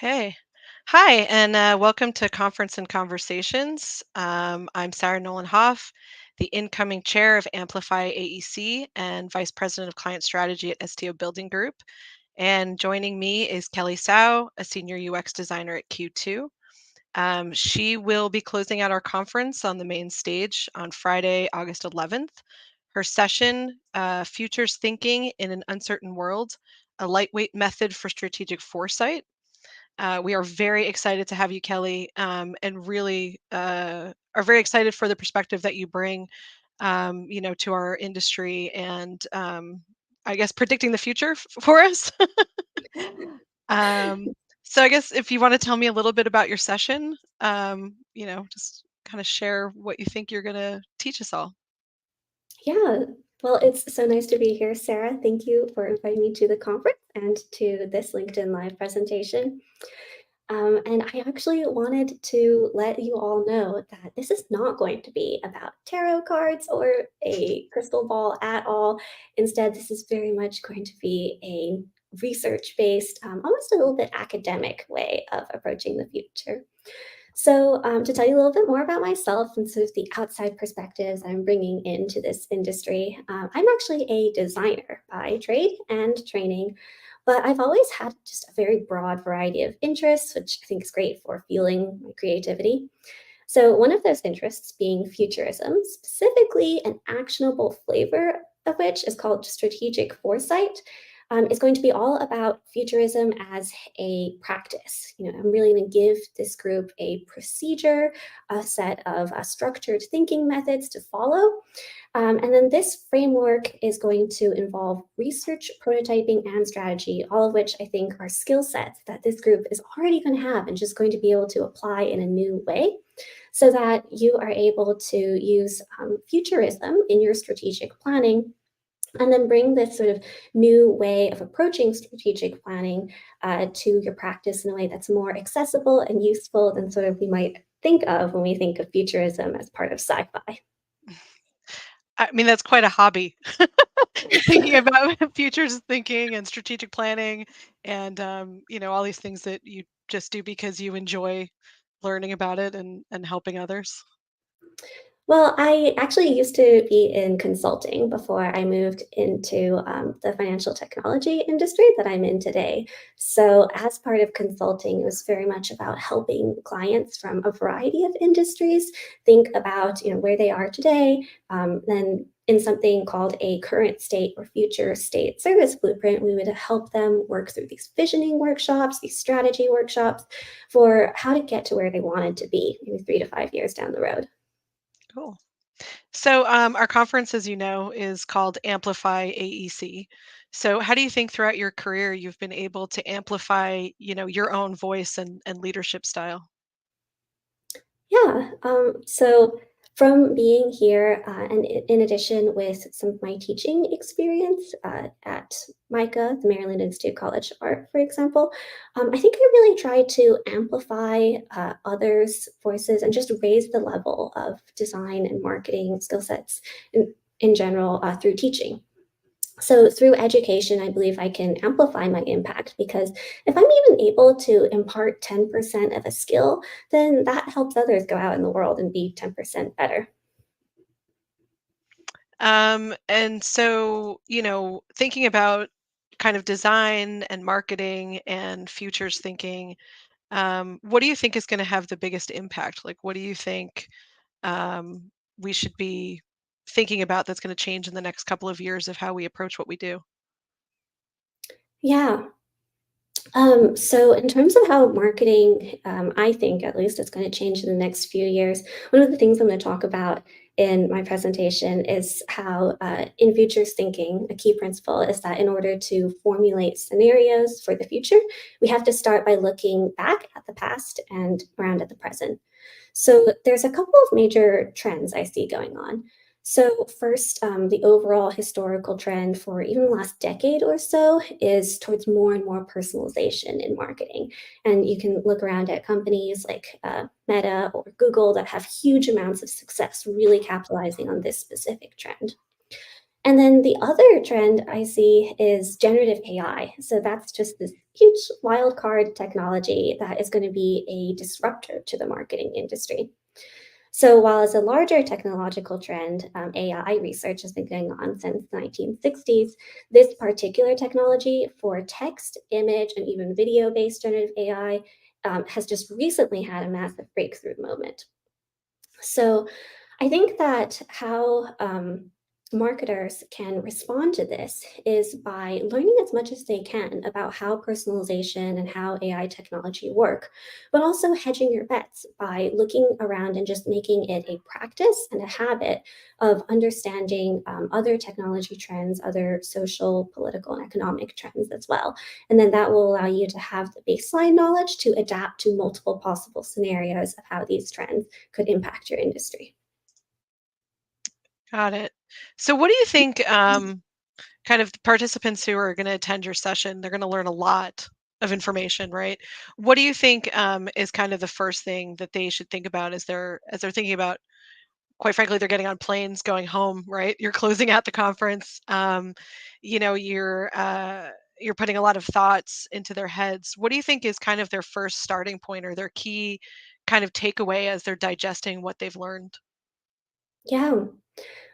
Okay. Hi, and welcome to Conference and Conversations. I'm Sarah Nolan Hoff, the incoming chair of Amplify AEC and vice president of client strategy at STO Building Group. And joining me is Kelly Tsao, a senior UX designer at Q2. She will be closing out our conference on the main stage on Friday, August 11th. Her session, Futures Thinking in an Uncertain World, a lightweight method for strategic foresight. We are very excited to have you, Kelly, and really are very excited for the perspective that you bring, to our industry and I guess predicting the future for us. um, so I guess if you want to tell me a little bit about your session, just kind of share what you think you're going to teach us all. Yeah, well, it's so nice to be here, Sarah. Thank you for inviting me to the conference and to this LinkedIn Live presentation. And I actually wanted to let you all know that this is not going to be about tarot cards or a crystal ball at all. Instead, this is very much going to be a research-based, almost a little bit academic way of approaching the future. So, to tell you a little bit more about myself and sort of the outside perspectives I'm bringing into this industry, I'm actually a designer by trade and training, but I've always had just a very broad variety of interests, which I think is great for fueling my creativity. So, one of those interests being futurism, specifically an actionable flavor of which is called strategic foresight. Is going to be all about futurism as a practice. I'm really going to give this group a procedure, a set of structured thinking methods to follow. And then this framework is going to involve research, prototyping, and strategy, all of which I think are skill sets that this group is already going to have and just going to be able to apply in a new way so that you are able to use futurism in your strategic planning and then bring this sort of new way of approaching strategic planning to your practice in a way that's more accessible and useful than sort of we might think of when we think of futurism as part of sci-fi. I mean, that's quite a hobby. Thinking about futures thinking and strategic planning and all these things that you just do because you enjoy learning about it and helping others. Well, I actually used to be in consulting before I moved into the financial technology industry that I'm in today. So, as part of consulting, it was very much about helping clients from a variety of industries think about where they are today. Then, in something called a current state or future state service blueprint, we would help them work through these visioning workshops, these strategy workshops for how to get to where they wanted to be, maybe 3 to 5 years down the road. Cool. So our conference, as you know, is called Amplify AEC. So how do you think throughout your career you've been able to amplify, your own voice and leadership style? Yeah. So from being here, and in addition with some of my teaching experience at MICA, the Maryland Institute College of Art, for example, I think I really try to amplify others' voices and just raise the level of design and marketing skill sets in general through teaching. So through education, I believe I can amplify my impact because if I'm even able to impart 10% of a skill, then that helps others go out in the world and be 10% better. And so, thinking about kind of design and marketing and futures thinking, what do you think is going to have the biggest impact? Like, what do you think we should be thinking about that's going to change in the next couple of years of how we approach what we do? Yeah. So in terms of how marketing, I think at least it's going to change in the next few years. One of the things I'm going to talk about in my presentation is how, in futures thinking, a key principle is that in order to formulate scenarios for the future, we have to start by looking back at the past and around at the present. So there's a couple of major trends I see going on. So first, the overall historical trend for even the last decade or so is towards more and more personalization in marketing. And you can look around at companies like Meta or Google that have huge amounts of success really capitalizing on this specific trend. And then the other trend I see is generative AI. So that's just this huge wild card technology that is going to be a disruptor to the marketing industry. So while as a larger technological trend, AI research has been going on since the 1960s, this particular technology for text, image, and even video-based generative AI has just recently had a massive breakthrough moment. So I think that how marketers can respond to this is by learning as much as they can about how personalization and how AI technology work, but also hedging your bets by looking around and just making it a practice and a habit of understanding other technology trends, other social, political, and economic trends as well. And then that will allow you to have the baseline knowledge to adapt to multiple possible scenarios of how these trends could impact your industry. Got it. So what do you think, kind of the participants who are gonna attend your session, they're gonna learn a lot of information, right? What do you think, is kind of the first thing that they should think about as they're thinking about, quite frankly, they're getting on planes going home, right? You're closing out the conference. You're putting a lot of thoughts into their heads. What do you think is kind of their first starting point or their key kind of takeaway as they're digesting what they've learned? Yeah.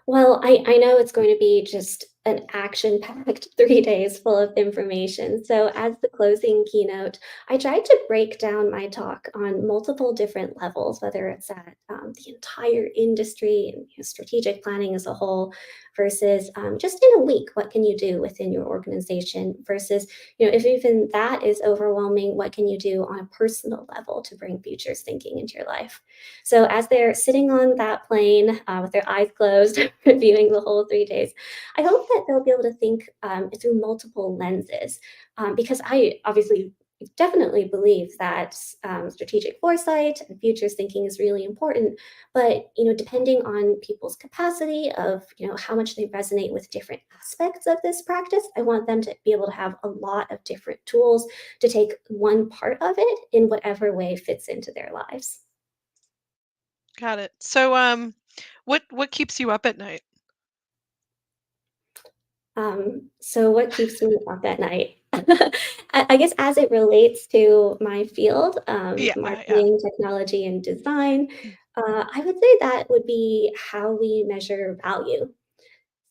Well, I know it's going to be just an action-packed 3 days full of information. So as the closing keynote, I tried to break down my talk on multiple different levels, whether it's at the entire industry and strategic planning as a whole, versus just in a week, what can you do within your organization? Versus, if even that is overwhelming, what can you do on a personal level to bring futures thinking into your life? So as they're sitting on that plane with their eyes closed, reviewing the whole 3 days, I hope that they'll be able to think through multiple lenses, because I obviously definitely believe that strategic foresight and futures thinking is really important. But depending on people's capacity of how much they resonate with different aspects of this practice, I want them to be able to have a lot of different tools to take one part of it in whatever way fits into their lives. Got it. So, what keeps you up at night? So what keeps me up at night? I guess as it relates to my field, Yeah, yeah. marketing, technology, and design, Mm. I would say that would be how we measure value.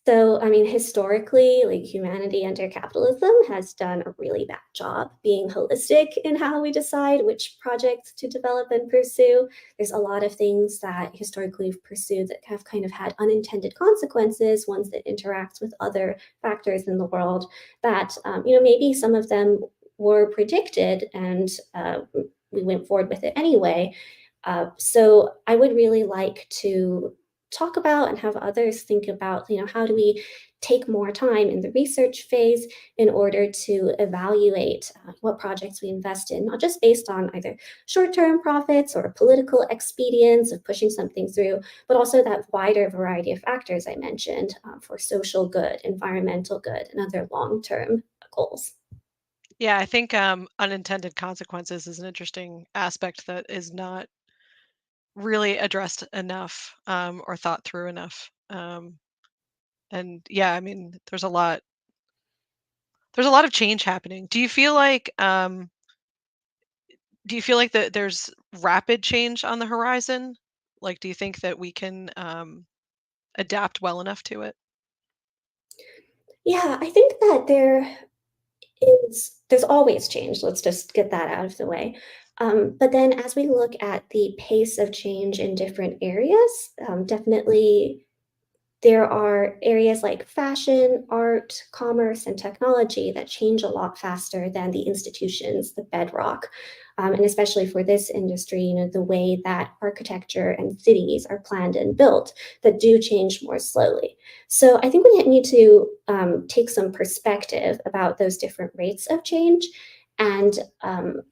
So, I mean, historically, like humanity under capitalism has done a really bad job being holistic in how we decide which projects to develop and pursue. There's a lot of things that historically we've pursued that have kind of had unintended consequences, ones that interact with other factors in the world that, maybe some of them were predicted and we went forward with it anyway. So I would really like to talk about and have others think about, how do we take more time in the research phase in order to evaluate what projects we invest in, not just based on either short-term profits or political expedience of pushing something through, but also that wider variety of factors I mentioned for social good, environmental good, and other long-term goals. Yeah, I think, unintended consequences is an interesting aspect that is not really addressed enough, or thought through enough. And yeah, I mean, there's a lot of change happening. Do you feel like that there's rapid change on the horizon? Like, do you think that we can, adapt well enough to it? Yeah, I think that there's always change. Let's just get that out of the way. But then as we look at the pace of change in different areas, definitely there are areas like fashion, art, commerce, and technology that change a lot faster than the institutions, the bedrock. And especially for this industry, the way that architecture and cities are planned and built that do change more slowly. So I think we need to take some perspective about those different rates of change and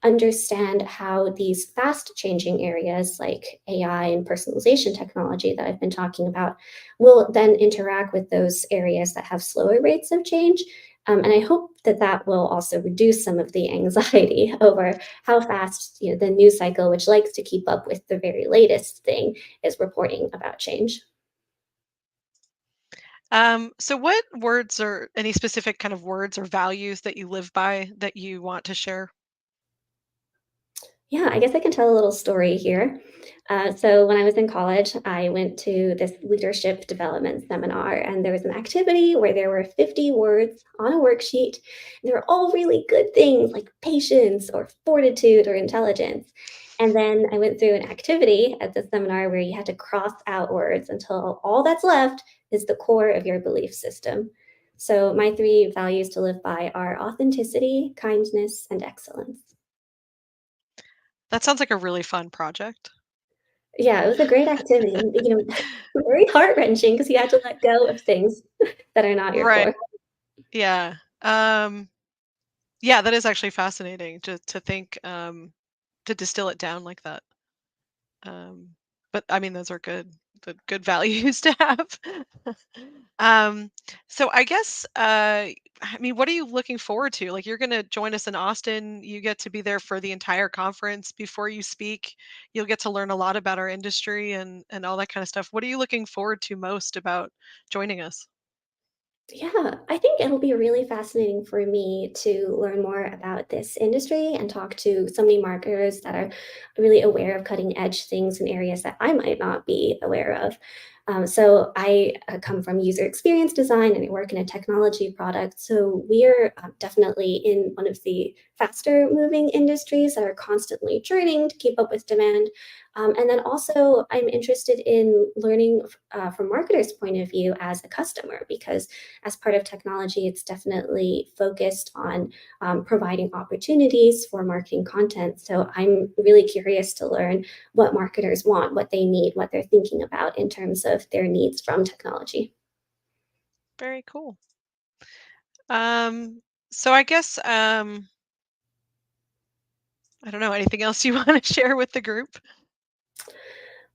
understand how these fast changing areas like AI and personalization technology that I've been talking about will then interact with those areas that have slower rates of change. And I hope that that will also reduce some of the anxiety over how fast the news cycle, which likes to keep up with the very latest thing, is reporting about change. So what words or any specific kind of words or values that you live by that you want to share? Yeah, I guess I can tell a little story here. So, when I was in college, I went to this leadership development seminar, and there was an activity where there were 50 words on a worksheet. They were all really good things like patience or fortitude or intelligence. And then I went through an activity at the seminar where you had to cross out words until all that's left is the core of your belief system. So, my three values to live by are authenticity, kindness, and excellence. That sounds like a really fun project. Yeah, it was a great activity, and, very heart-wrenching because you had to let go of things that are not your Right. core. Yeah. Yeah, that is actually fascinating to think to distill it down like that. Um, but I mean, those are good values to have. um, so I guess, I mean, what are you looking forward to? Like, you're going to join us in Austin. You get to be there for the entire conference. Before you speak, you'll get to learn a lot about our industry and all that kind of stuff. What are you looking forward to most about joining us? Yeah, I think it'll be really fascinating for me to learn more about this industry and talk to so many marketers that are really aware of cutting edge things in areas that I might not be aware of. So I come from user experience design and I work in a technology product. So we're definitely in one of the faster moving industries that are constantly churning to keep up with demand. And then also, I'm interested in learning from marketers' point of view as a customer because as part of technology, it's definitely focused on providing opportunities for marketing content. So I'm really curious to learn what marketers want, what they need, what they're thinking about in terms of their needs from technology. Very cool. Um, so I guess, I don't know, anything else you want to share with the group?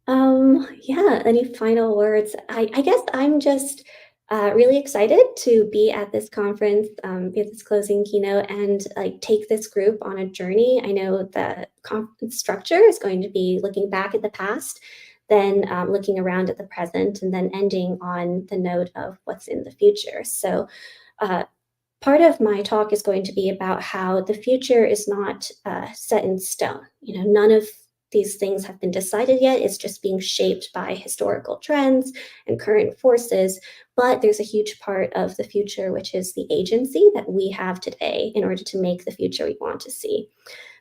Yeah, any final words? I guess I'm just really excited to be at this conference, be at this closing keynote, and like take this group on a journey. I know the conference structure is going to be looking back at the past, then looking around at the present, and then ending on the note of what's in the future. So, uh, part of my talk is going to be about how the future is not set in stone. None of these things have been decided yet. It's just being shaped by historical trends and current forces. But there's a huge part of the future, which is the agency that we have today in order to make the future we want to see.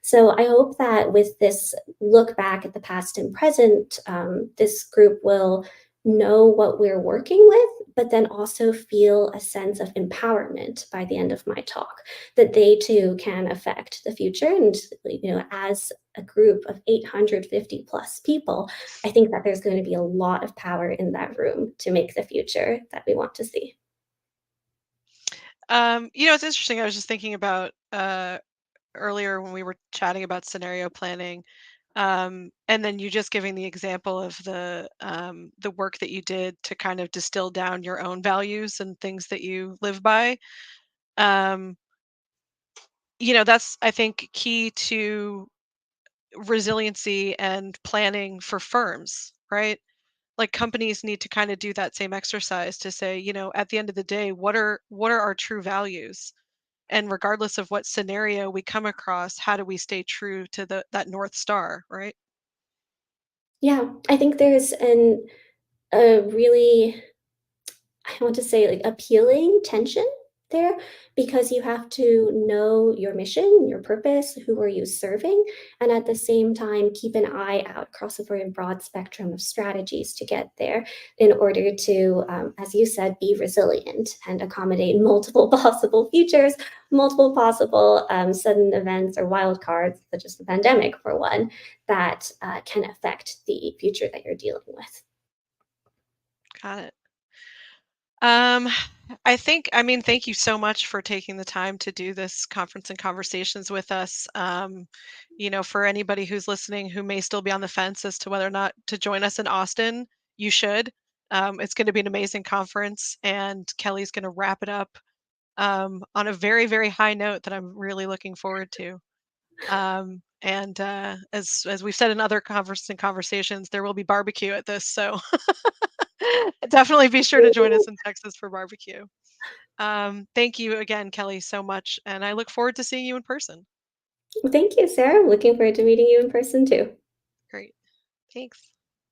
So I hope that with this look back at the past and present, this group will know what we're working with, but then also feel a sense of empowerment by the end of my talk, that they too can affect the future. And, as a group of 850 plus people, I think that there's going to be a lot of power in that room to make the future that we want to see. It's interesting. I was just thinking about earlier when we were chatting about scenario planning, and then you just giving the example of the work that you did to kind of distill down your own values and things that you live by. Um, that's I think key to resiliency and planning for firms, right? Like companies need to kind of do that same exercise to say, at the end of the day, what are our true values? And regardless of what scenario we come across, how do we stay true to that North Star, right? Yeah, I think there's a really I want to say like appealing tension there because you have to know your mission, your purpose, who are you serving, and at the same time keep an eye out across a very broad spectrum of strategies to get there in order to, as you said, be resilient and accommodate multiple possible futures, multiple possible sudden events or wild cards, such as the pandemic, for one, that can affect the future that you're dealing with. Got it. Um, I mean, thank you so much for taking the time to do this conference and conversations with us. For anybody who's listening who may still be on the fence as to whether or not to join us in Austin, you should. It's going to be an amazing conference, and Kelly's going to wrap it up on a very, very high note that I'm really looking forward to. And as we've said in other conversations, there will be barbecue at this. So Definitely be sure to Thank join you. us in Texas for barbecue. Thank you again, Kelly, so much, and I look forward to seeing you in person. Well, thank you, Sarah. Looking forward to meeting you in person too. Great. Thanks.